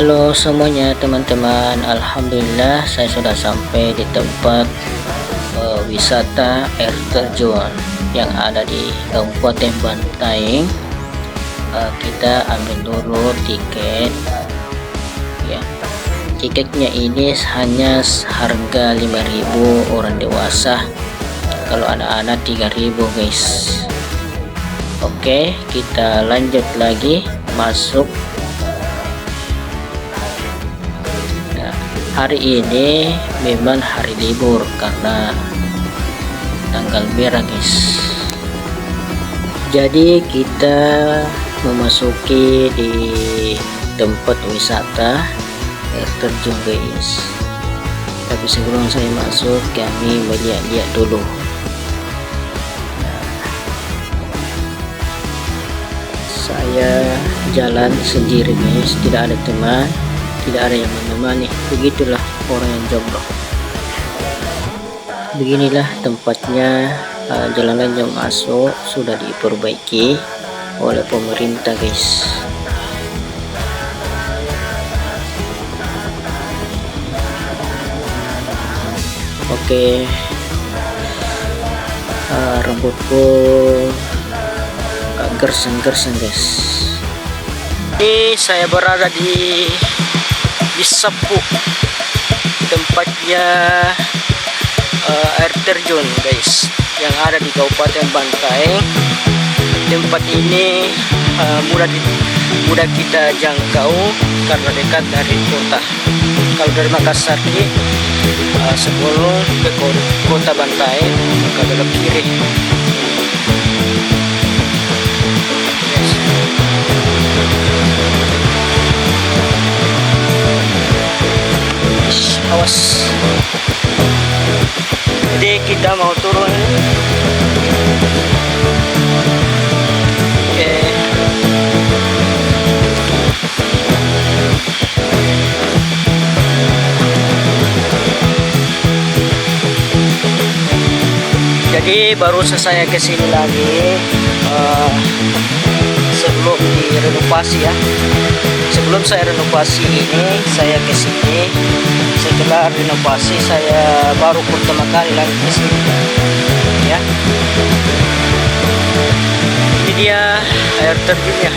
Halo semuanya teman-teman, Alhamdulillah saya sudah sampai di tempat wisata air terjun yang ada di Kabupaten Bantaeng. Kita ambil dulu tiket ya. Tiketnya ini hanya harga 5.000 orang dewasa, kalau anak-anak 3.000 guys. Oke, kita lanjut lagi masuk. Hari ini memang hari libur karena tanggal merah guys. Jadi kita memasuki di tempat wisata air terjun guys. Tapi sebelum saya masuk, kami melihat-lihat dulu. Saya jalan sendiri guys, tidak ada teman, tidak ada yang menemani. Begitulah orang yang jomblo. Beginilah tempatnya. Jalan yang masuk sudah diperbaiki oleh pemerintah guys. Oke, rambutku gerseng-gerseng guys. Ini saya berada di Bisappu, tempatnya air terjun guys, yang ada di Kabupaten Bantaeng. Tempat ini mudah kita jangkau karena dekat dari kota. Kalau dari Makassar ini sebelum ke kota Bantaeng maka belok kiri. Awas, jadi kita mau turun. Oke. Jadi baru saya ke sini lagi sebelum direnovasi ya. Sebelum saya renovasi ini saya ke sini. Setelah renovasi saya baru pertama kali lagi ke sini ya. Ini dia air terjunnya.